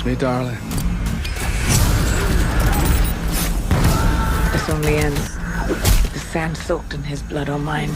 Sweet darling. This only ends with the sand soaked in his blood or mine.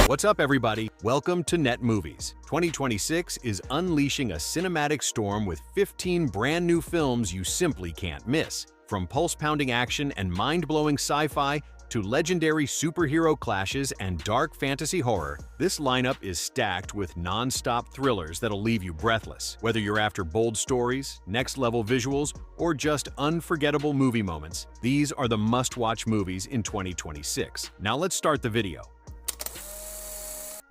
What's up, everybody? Welcome to Net Movies. 2026 is unleashing a cinematic storm with 15 brand new films you simply can't miss. From pulse-pounding action and mind-blowing sci-fi to legendary superhero clashes and dark fantasy horror, this lineup is stacked with non-stop thrillers that'll leave you breathless. Whether you're after bold stories, next-level visuals, or just unforgettable movie moments, these are the must-watch movies in 2026. Now let's start the video.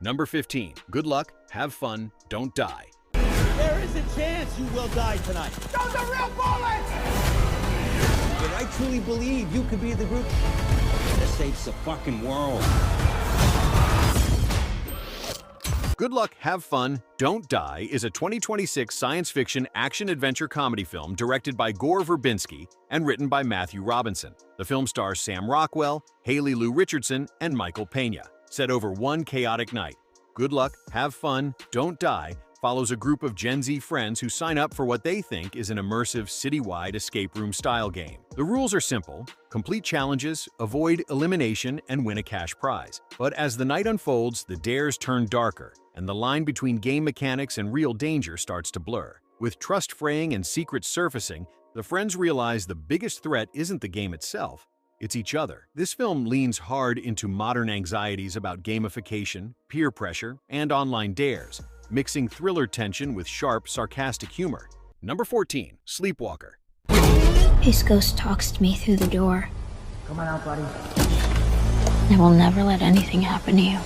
Number 15. Good luck, have fun, don't die. There is a chance you will die tonight. Those are real bullets! But I truly believe you could be the group that saves the fucking world. Good Luck, Have Fun, Don't Die is a 2026 science fiction action-adventure comedy film directed by Gore Verbinski and written by Matthew Robinson. The film stars Sam Rockwell, Haley Lou Richardson, and Michael Pena. Set over one chaotic night, Good Luck, Have Fun, Don't Die follows a group of Gen Z friends who sign up for what they think is an immersive citywide escape room-style game. The rules are simple: complete challenges, avoid elimination, and win a cash prize. But as the night unfolds, the dares turn darker, and the line between game mechanics and real danger starts to blur. With trust fraying and secrets surfacing, the friends realize the biggest threat isn't the game itself, it's each other. This film leans hard into modern anxieties about gamification, peer pressure, and online dares, mixing thriller tension with sharp, sarcastic humor. Number 14. Sleepwalker. His ghost talks to me through the door. Come on out, buddy. I will never let anything happen to you.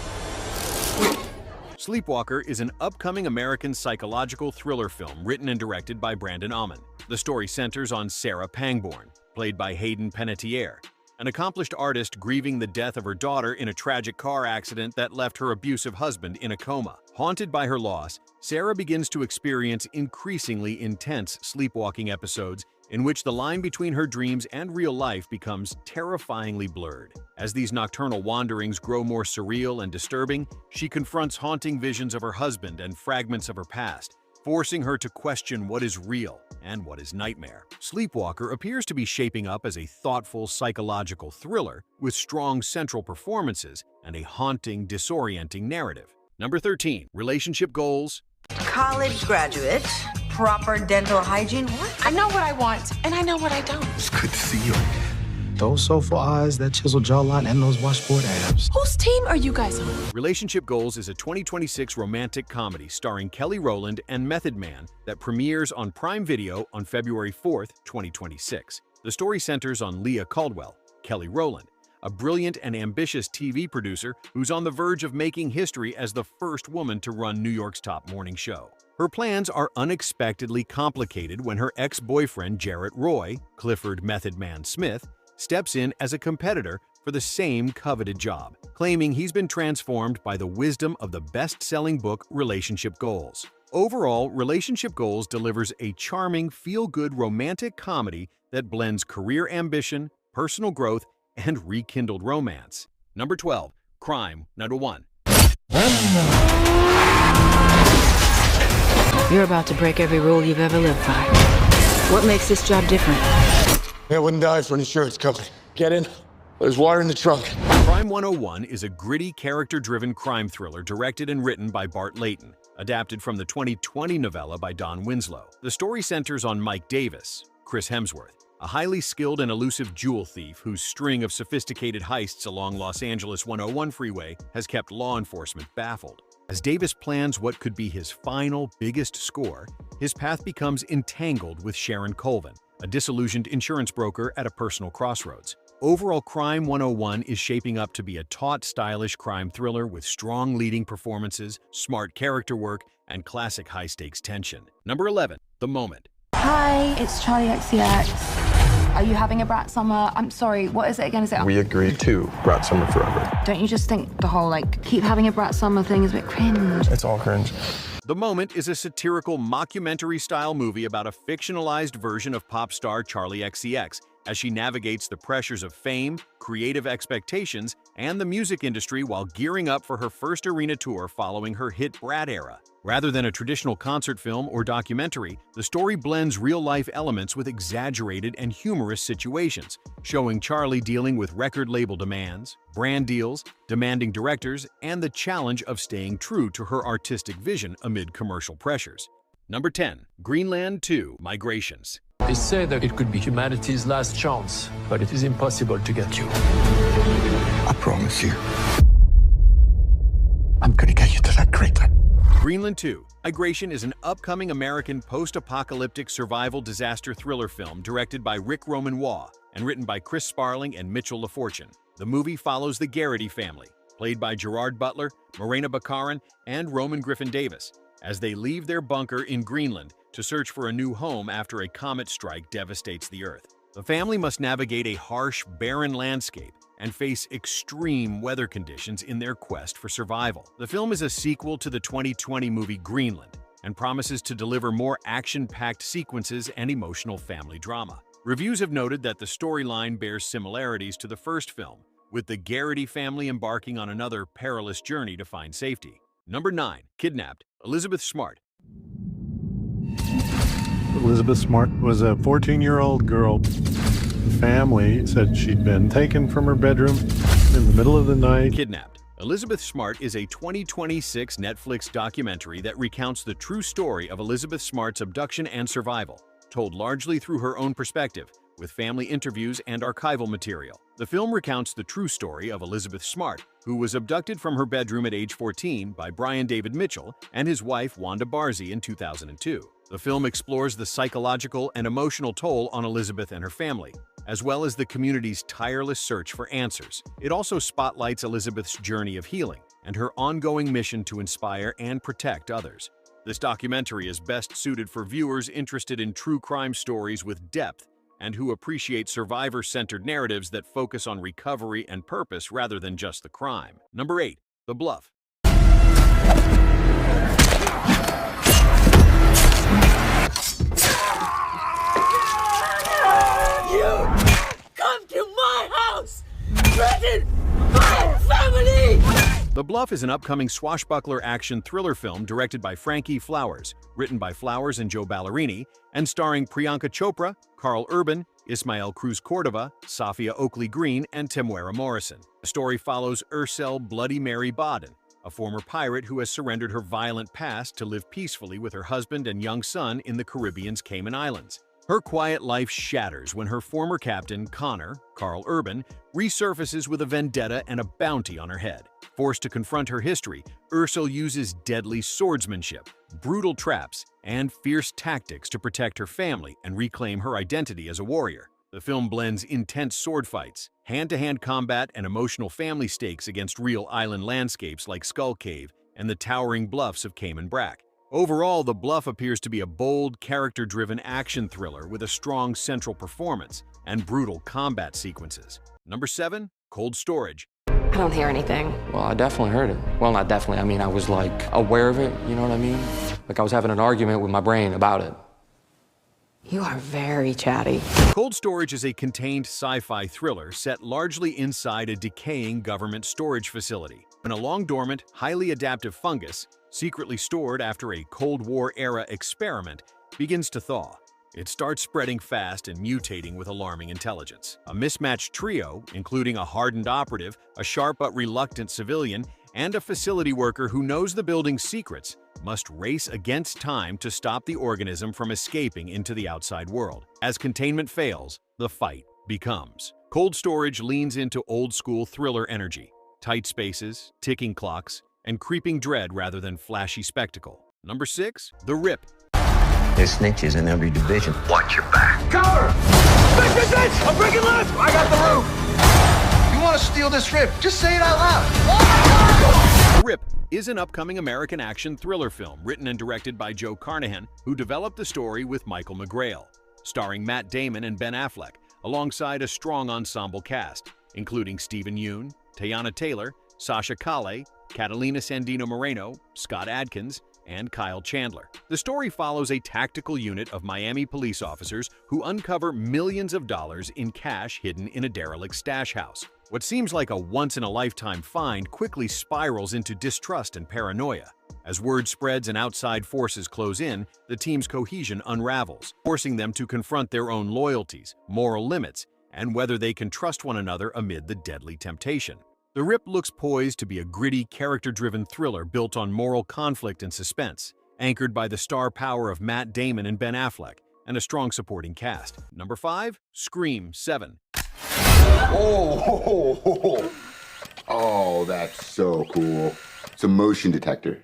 Sleepwalker is an upcoming American psychological thriller film written and directed by Brandon Auman. The story centers on Sarah Pangborn, played by Hayden Panettiere, an accomplished artist grieving the death of her daughter in a tragic car accident that left her abusive husband in a coma. Haunted by her loss, Sarah begins to experience increasingly intense sleepwalking episodes in which the line between her dreams and real life becomes terrifyingly blurred. As these nocturnal wanderings grow more surreal and disturbing, she confronts haunting visions of her husband and fragments of her past, forcing her to question what is real and what is nightmare. Sleepwalker appears to be shaping up as a thoughtful psychological thriller with strong central performances and a haunting, disorienting narrative. Number 13. Relationship Goals. College graduate, proper dental hygiene. What? I know what I want, and I know what I don't. It's good to see you. Those soulful eyes, that chiseled jawline, and those washboard abs. Whose team are you guys on? Relationship Goals is a 2026 romantic comedy starring Kelly Rowland and Method Man that premieres on Prime Video on February 4th, 2026. The story centers on Leah Caldwell, Kelly Rowland, a brilliant and ambitious TV producer who's on the verge of making history as the first woman to run New York's top morning show. Her plans are unexpectedly complicated when her ex-boyfriend Jarrett Roy, Clifford Method Man Smith, steps in as a competitor for the same coveted job, claiming he's been transformed by the wisdom of the best-selling book Relationship Goals. Overall, Relationship Goals delivers a charming, feel-good romantic comedy that blends career ambition, personal growth, and rekindled romance. Number 12. Crime, Number 1. You're about to break every rule you've ever lived by. What makes this job different? I wouldn't die for an insurance company. Get in. There's water in the trunk. Crime 101 is a gritty, character-driven crime thriller directed and written by Bart Layton, adapted from the 2020 novella by Don Winslow. The story centers on Mike Davis, Chris Hemsworth, a highly skilled and elusive jewel thief whose string of sophisticated heists along Los Angeles 101 freeway has kept law enforcement baffled. As Davis plans what could be his final, biggest score, his path becomes entangled with Sharon Colvin, a disillusioned insurance broker at a personal crossroads. Overall, Crime 101 is shaping up to be a taut, stylish crime thriller with strong leading performances, smart character work, and classic high-stakes tension. Number 11. The Moment. Hi, it's Charlie XCX. Are you having a brat summer? I'm sorry, what is it again? Is it? We agreed to brat summer forever. Don't you just think the whole, keep having a brat summer thing is a bit cringe? It's all cringe. The Moment is a satirical mockumentary-style movie about a fictionalized version of pop star Charlie XCX as she navigates the pressures of fame, creative expectations, and the music industry while gearing up for her first arena tour following her hit Brat era. Rather than a traditional concert film or documentary, the story blends real-life elements with exaggerated and humorous situations, showing Charlie dealing with record label demands, brand deals, demanding directors, and the challenge of staying true to her artistic vision amid commercial pressures. Number 10. Greenland 2: Migrations. They say that it could be humanity's last chance, but it is impossible to get you. I promise you, I'm gonna get you to that crater. Greenland 2: Migration is an upcoming American post-apocalyptic survival disaster thriller film directed by Rick Roman-Waugh and written by Chris Sparling and Mitchell LaFortune. The movie follows the Garrity family, played by Gerard Butler, Morena Baccarin, and Roman Griffin Davis, as they leave their bunker in Greenland to search for a new home after a comet strike devastates the Earth. The family must navigate a harsh, barren landscape and face extreme weather conditions in their quest for survival. The film is a sequel to the 2020 movie Greenland and promises to deliver more action-packed sequences and emotional family drama. Reviews have noted that the storyline bears similarities to the first film, with the Garrity family embarking on another perilous journey to find safety. Number 9. Kidnapped: Elizabeth Smart. Elizabeth Smart was a 14-year-old girl. The family said she'd been taken from her bedroom in the middle of the night. Kidnapped: Elizabeth Smart is a 2026 Netflix documentary that recounts the true story of Elizabeth Smart's abduction and survival, told largely through her own perspective, with family interviews and archival material. The film recounts the true story of Elizabeth Smart, who was abducted from her bedroom at age 14 by Brian David Mitchell and his wife Wanda Barzee in 2002. The film explores the psychological and emotional toll on Elizabeth and her family, as well as the community's tireless search for answers. It also spotlights Elizabeth's journey of healing and her ongoing mission to inspire and protect others. This documentary is best suited for viewers interested in true crime stories with depth and who appreciate survivor-centered narratives that focus on recovery and purpose rather than just the crime. Number 8. The Bluff. You come to my house! Threaten my family! The Bluff is an upcoming swashbuckler action thriller film directed by Frankie Flowers, written by Flowers and Joe Ballerini, and starring Priyanka Chopra, Carl Urban, Ismael Cruz Cordova, Safia Oakley Green, and Temuera Morrison. The story follows Ursel Bloody Mary Bodden, a former pirate who has surrendered her violent past to live peacefully with her husband and young son in the Caribbean's Cayman Islands. Her quiet life shatters when her former captain, Connor, Carl Urban, resurfaces with a vendetta and a bounty on her head. Forced to confront her history, Ursel uses deadly swordsmanship, brutal traps, and fierce tactics to protect her family and reclaim her identity as a warrior. The film blends intense sword fights, hand-to-hand combat, and emotional family stakes against real island landscapes like Skull Cave and the towering bluffs of Cayman Brac. Overall, The Bluff appears to be a bold, character-driven action thriller with a strong central performance and brutal combat sequences. Number 7. Cold Storage. I don't hear anything. Well, I definitely heard it. Well, not definitely. I mean, I was like aware of it, you know what I mean? Like I was having an argument with my brain about it. You are very chatty. Cold Storage is a contained sci-fi thriller set largely inside a decaying government storage facility. When a long-dormant, highly adaptive fungus, secretly stored after a Cold War-era experiment, begins to thaw. It starts spreading fast and mutating with alarming intelligence. A mismatched trio, including a hardened operative, a sharp but reluctant civilian, and a facility worker who knows the building's secrets, must race against time to stop the organism from escaping into the outside world. As containment fails, the fight becomes. Cold Storage leans into old-school thriller energy, tight spaces, ticking clocks, and creeping dread rather than flashy spectacle. Number 6. The Rip. There's snitches in every division. Watch your back. Cover! Bitch! I'm breaking left! I got the roof. You want to steal this rip? Just say it out loud. The Rip is an upcoming American action thriller film written and directed by Joe Carnahan, who developed the story with Michael McGrail, starring Matt Damon and Ben Affleck, alongside a strong ensemble cast, including Stephen Yeun, Teyana Taylor, Sasha Calle, Catalina Sandino Moreno, Scott Adkins, and Kyle Chandler. The story follows a tactical unit of Miami police officers who uncover millions of dollars in cash hidden in a derelict stash house. What seems like a once-in-a-lifetime find quickly spirals into distrust and paranoia. As word spreads and outside forces close in, the team's cohesion unravels, forcing them to confront their own loyalties, moral limits, and whether they can trust one another amid the deadly temptation. The Rip looks poised to be a gritty, character-driven thriller built on moral conflict and suspense, anchored by the star power of Matt Damon and Ben Affleck, and a strong supporting cast. Number 5, Scream 7. Oh, that's so cool. It's a motion detector.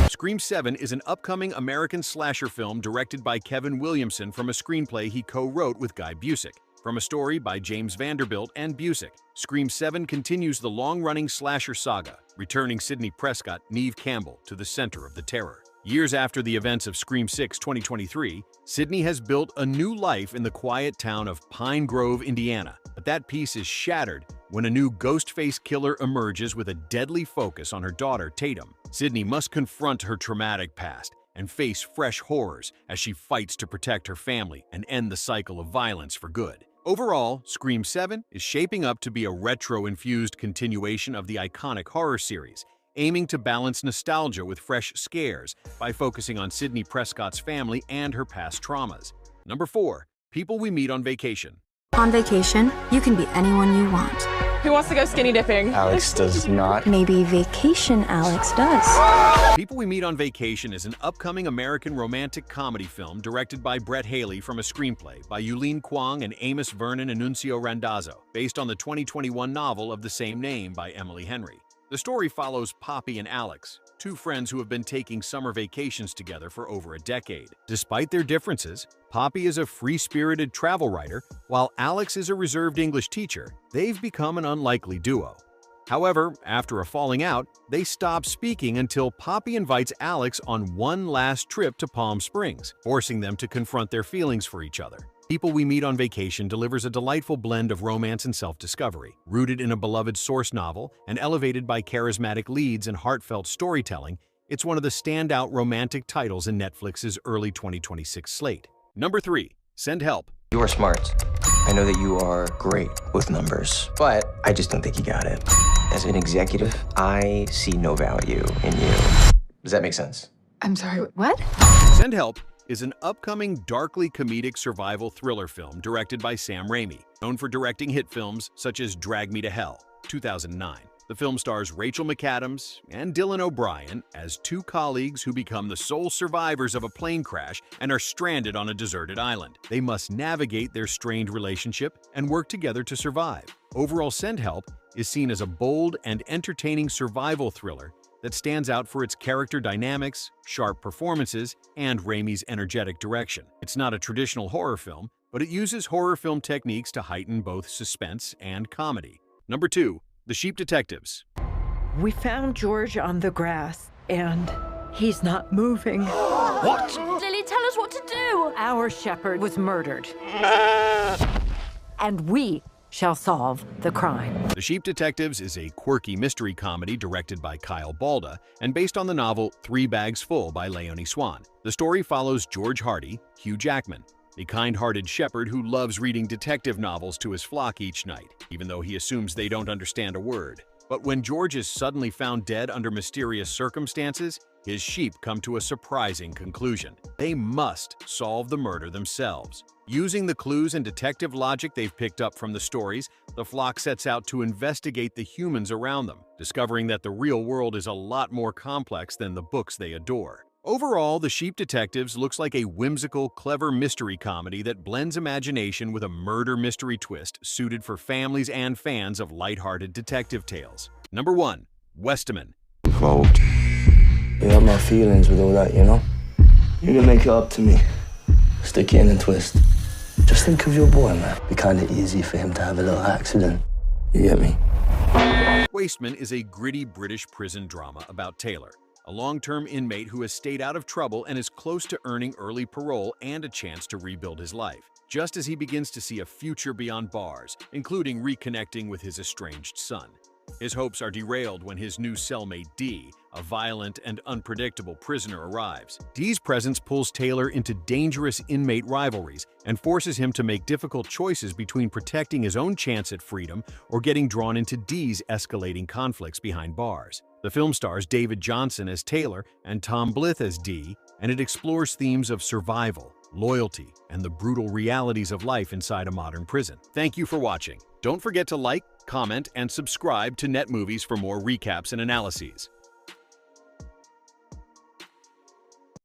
Scream 7 is an upcoming American slasher film directed by Kevin Williamson from a screenplay he co-wrote with Guy Busick. From a story by James Vanderbilt and Busick, Scream 7 continues the long-running slasher saga, returning Sidney Prescott, Neve Campbell, to the center of the terror. Years after the events of Scream 6 2023, Sidney has built a new life in the quiet town of Pine Grove, Indiana. But that peace is shattered when a new ghost-face killer emerges with a deadly focus on her daughter, Tatum. Sidney must confront her traumatic past and face fresh horrors as she fights to protect her family and end the cycle of violence for good. Overall, Scream 7 is shaping up to be a retro-infused continuation of the iconic horror series, aiming to balance nostalgia with fresh scares by focusing on Sidney Prescott's family and her past traumas. Number 4, People We Meet on Vacation. On vacation, you can be anyone you want. Who wants to go skinny dipping? Alex does not. Maybe vacation Alex does. People We Meet on Vacation is an upcoming American romantic comedy film directed by Brett Haley from a screenplay by Yulene Kwong and Amos Vernon Anuncio Randazzo, based on the 2021 novel of the same name by Emily Henry. The story follows Poppy and Alex, two friends who have been taking summer vacations together for over a decade. Despite their differences, Poppy is a free-spirited travel writer, while Alex is a reserved English teacher. They've become an unlikely duo. However, after a falling out, they stop speaking until Poppy invites Alex on one last trip to Palm Springs, forcing them to confront their feelings for each other. People We Meet on Vacation delivers a delightful blend of romance and self-discovery. Rooted in a beloved source novel and elevated by charismatic leads and heartfelt storytelling, it's one of the standout romantic titles in Netflix's early 2026 slate. Number 3, Send Help. You are smart. I know that you are great with numbers, but I just don't think you got it. As an executive, I see no value in you. Does that make sense? I'm sorry, what? Send Help is an upcoming darkly comedic survival thriller film directed by Sam Raimi, known for directing hit films such as Drag Me to Hell, 2009. The film stars Rachel McAdams and Dylan O'Brien as two colleagues who become the sole survivors of a plane crash and are stranded on a deserted island. They must navigate their strained relationship and work together to survive. Overall, Send Help is seen as a bold and entertaining survival thriller that stands out for its character dynamics, sharp performances, and Raimi's energetic direction. It's not a traditional horror film, but it uses horror film techniques to heighten both suspense and comedy. Number 2, The Sheep Detectives. We found George on the grass, and he's not moving. What? Lily, tell us what to do. Our shepherd was murdered. And we shall solve the crime. The Sheep Detectives is a quirky mystery comedy directed by Kyle Balda and based on the novel 3 Bags Full by Leonie Swan. The story follows George Hardy, Hugh Jackman, a kind-hearted shepherd who loves reading detective novels to his flock each night, even though he assumes they don't understand a word. But when George is suddenly found dead under mysterious circumstances, his sheep come to a surprising conclusion. They must solve the murder themselves. Using the clues and detective logic they've picked up from the stories, the flock sets out to investigate the humans around them, discovering that the real world is a lot more complex than the books they adore. Overall, The Sheep Detectives looks like a whimsical, clever mystery comedy that blends imagination with a murder mystery twist suited for families and fans of lighthearted detective tales. Number 1, Westeman. Involved. You hurt my feelings with all that, you know? You can make it up to me. Stick it in and twist. Just think of your boy, man. It'd be kind of easy for him to have a little accident. You get me? Westeman is a gritty British prison drama about Taylor, a long-term inmate who has stayed out of trouble and is close to earning early parole and a chance to rebuild his life, just as he begins to see a future beyond bars, including reconnecting with his estranged son. His hopes are derailed when his new cellmate Dee, a violent and unpredictable prisoner, arrives. Dee's presence pulls Taylor into dangerous inmate rivalries and forces him to make difficult choices between protecting his own chance at freedom or getting drawn into Dee's escalating conflicts behind bars. The film stars David Johnson as Taylor and Tom Blyth as Dee, and it explores themes of survival, loyalty, and the brutal realities of life inside a modern prison. Thank you for watching. Don't forget to like, comment, and subscribe to Net Movies for more recaps and analyses.